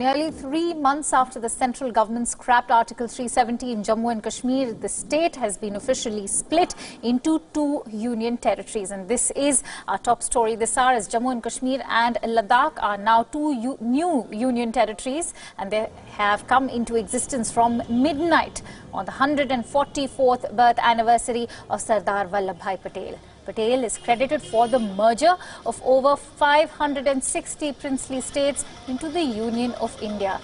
Nearly 3 months after the central government scrapped Article 370 in Jammu and Kashmir, the state has been officially split into two union territories. And this is our top story this hour, as Jammu and Kashmir and Ladakh are now two new union territories, and they have come into existence from midnight on the 144th birth anniversary of Sardar Vallabhbhai Patel. Patel is credited for the merger of over 560 princely states into the Union of India.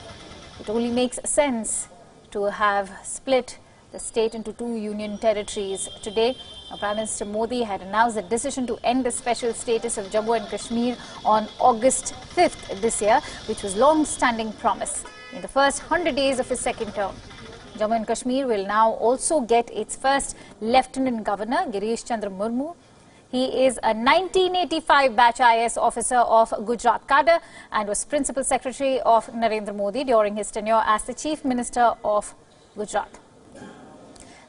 It only makes sense to have split the state into two union territories. Today, Prime Minister Modi had announced the decision to end the special status of Jammu and Kashmir on August 5th this year, which was long-standing promise in the first 100 days of his second term. Jammu and Kashmir will now also get its first Lieutenant Governor, Girish Chandra Murmu. He is a 1985 batch IAS officer of Gujarat cadre and was Principal Secretary of Narendra Modi during his tenure as the Chief Minister of Gujarat.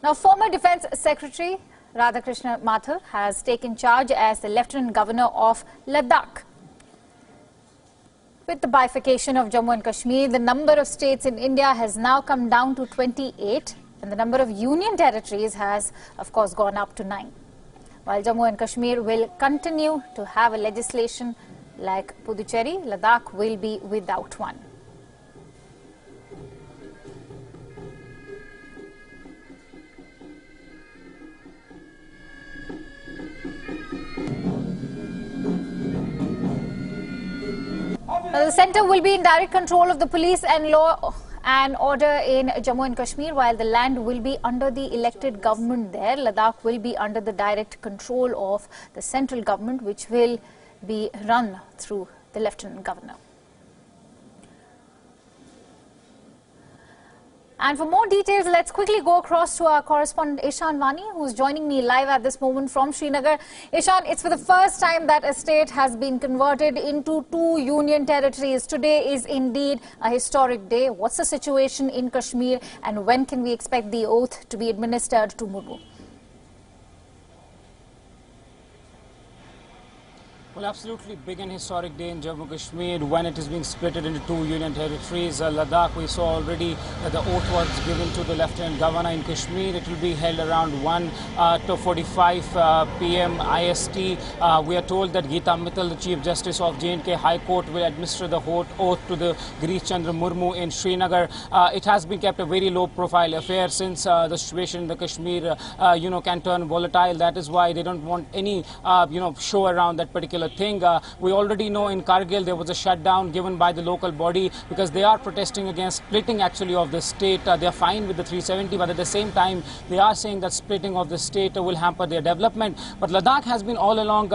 Now, former Defence Secretary Radhakrishna Mathur has taken charge as the Lieutenant Governor of Ladakh. With the bifurcation of Jammu and Kashmir, the number of states in India has now come down to 28, and the number of union territories has, of course, gone up to 9. While Jammu and Kashmir will continue to have a legislation like Puducherry, Ladakh will be without one. Now, the centre will be in direct control of the police and law and order in Jammu and Kashmir, while the land will be under the elected government there. Ladakh will be under the direct control of the central government, which will be run through the Lieutenant Governor. And for more details, let's quickly go across to our correspondent Ishan Vani, who's joining me live at this moment from Srinagar. Ishan, it's for the first time that a state has been converted into two union territories. Today is indeed a historic day. What's the situation in Kashmir, and when can we expect the oath to be administered to Murmu? Well, absolutely big and historic day in Jammu and Kashmir when it is being split into two union territories. Ladakh, we saw already that the oath was given to the Lieutenant Governor. In Kashmir, it will be held around 1:45 p.m. IST. We are told that Geeta Mittal, the Chief Justice of J&K High Court, will administer the oath to the Girish Chandra Murmu in Srinagar. It has been kept a very low-profile affair since the situation in the Kashmir, can turn volatile. That is why they don't want any, show around that particular thing. We already know in Kargil there was a shutdown given by the local body because they are protesting against splitting actually of the state. They are fine with the 370, but at the same time they are saying that splitting of the state will hamper their development. But Ladakh has been all along,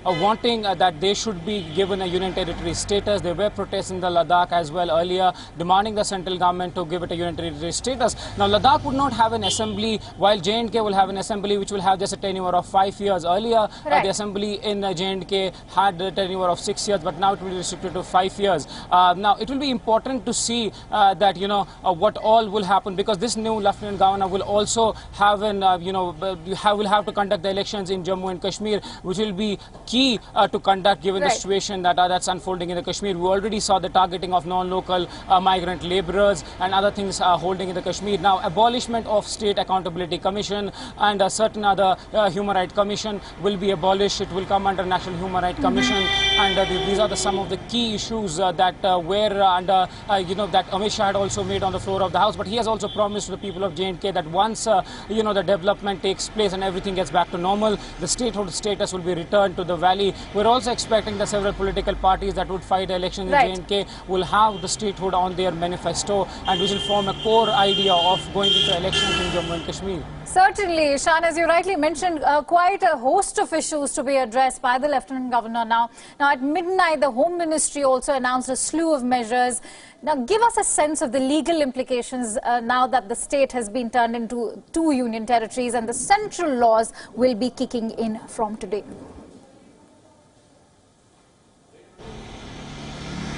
wanting that they should be given a union territory status. There were protests in the Ladakh as well earlier, demanding the central government to give it a union territory status. Now, Ladakh would not have an assembly, while J&K will have an assembly which will have just a tenure of 5 years. Earlier, the assembly in J&K had a tenure of 6 years, but now it will be restricted to 5 years. Now, it will be important to see that, what all will happen, because this new Lieutenant Governor will also have will have to conduct the elections in Jammu and Kashmir, which will be key to conduct given the situation that's unfolding in the Kashmir. We already saw the targeting of non-local migrant laborers and other things holding in the Kashmir. Now, abolishment of State Accountability Commission and a certain other Human Rights Commission will be abolished. It will come under National Human Rights Commission, and these are some of the key issues that were under, that Amit Shah had also made on the floor of the House. But he has also promised to the people of J&K that once, the development takes place and everything gets back to normal, the statehood status will be returned to the valley. We're also expecting that several political parties that would fight elections in J&K will have the statehood on their manifesto, and which will form a core idea of going into elections in Jammu and Kashmir. Certainly, Shan, as you rightly mentioned, quite a host of issues to be addressed by the Lieutenant Governor now. Now, at midnight, the Home Ministry also announced a slew of measures. Now, give us a sense of the legal implications now that the state has been turned into two union territories and the central laws will be kicking in from today.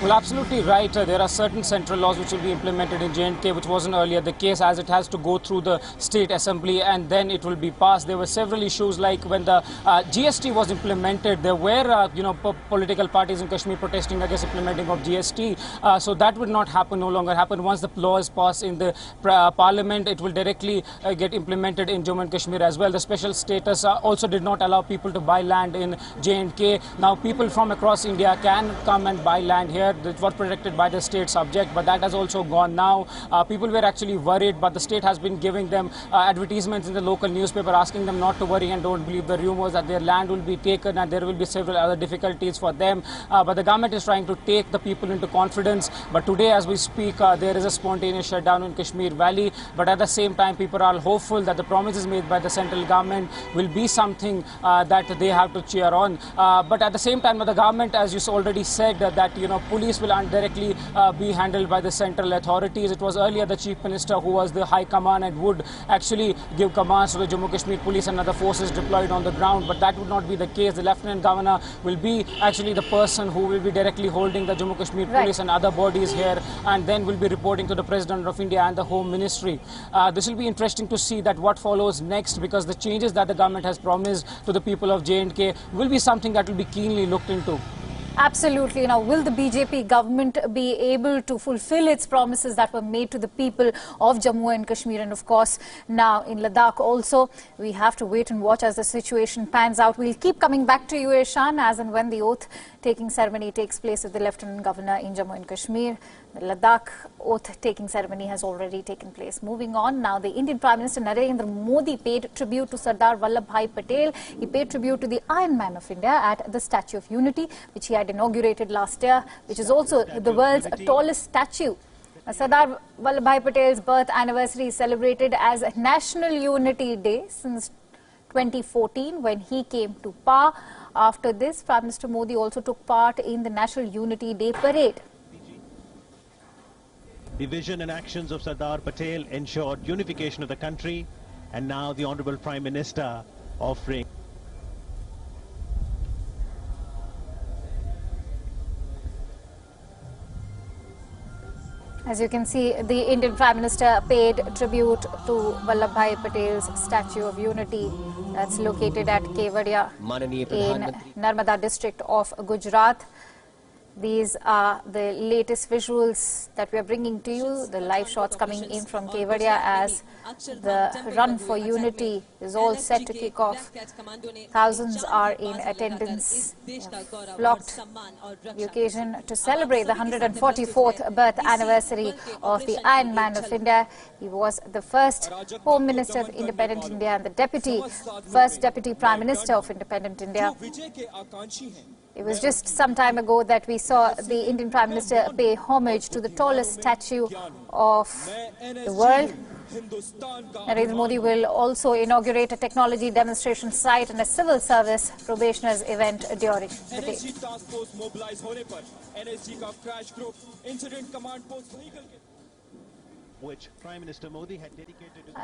Well, absolutely right. There are certain central laws which will be implemented in J&K, which wasn't earlier the case, as it has to go through the state assembly and then it will be passed. There were several issues, like when the GST was implemented, there were political parties in Kashmir protesting against implementing of GST. So that would not happen, no longer happen. Once the law is passed in the parliament, it will directly get implemented in Jammu and Kashmir as well. The special status also did not allow people to buy land in J&K. Now people from across India can come and buy land here. It was protected by the state subject, but that has also gone now. People were actually worried, but the state has been giving them advertisements in the local newspaper asking them not to worry and don't believe the rumors that their land will be taken and there will be several other difficulties for them. But the government is trying to take the people into confidence. But today, as we speak, there is a spontaneous shutdown in Kashmir Valley. But at the same time, people are hopeful that the promises made by the central government will be something that they have to cheer on. But at the same time, the government, as you already said, that police will directly be handled by the central authorities. It was earlier the Chief Minister who was the high command and would actually give commands to the Jammu Kashmir police and other forces deployed on the ground. But that would not be the case. The Lieutenant Governor will be actually the person who will be directly holding the Jammu Kashmir police and other bodies here, and then will be reporting to the President of India and the Home Ministry. This will be interesting to see that what follows next, because the changes that the government has promised to the people of J&K will be something that will be keenly looked into. Absolutely. Now, will the BJP government be able to fulfill its promises that were made to the people of Jammu and Kashmir? And of course, now in Ladakh also, we have to wait and watch as the situation pans out. We'll keep coming back to you, Ishan, as and when the oath-taking ceremony takes place with the Lieutenant Governor in Jammu and Kashmir. The Ladakh oath-taking ceremony has already taken place. Moving on, now the Indian Prime Minister Narendra Modi paid tribute to Sardar Vallabhbhai Patel. He paid tribute to the Iron Man of India at the Statue of Unity, which he had inaugurated last year, which is also the world's tallest statue. Sardar Vallabhbhai Patel's birth anniversary is celebrated as National Unity Day since 2014 when he came to power. After this, Prime Minister Modi also took part in the National Unity Day parade. The vision and actions of Sardar Patel ensured unification of the country, and now the Honorable Prime Minister offering. As you can see, the Indian Prime Minister paid tribute to Vallabhbhai Patel's Statue of Unity that's located at Kevadia in Narmada district of Gujarat. These are the latest visuals that we are bringing to you, the live shots coming in from Kevadia as the Run for Unity is all set to kick off. Thousands are in attendance, flocked the occasion to celebrate the 144th birth anniversary of the Iron Man of India. He was the first Home Minister of Independent India and the first Deputy Prime Minister of Independent India. It was just some time ago that we saw the Indian Prime Minister pay homage to the tallest statue of the world. Narendra Modi will also inaugurate a technology demonstration site and a civil service probationers event during the day. Which Prime Minister Modi had dedicated to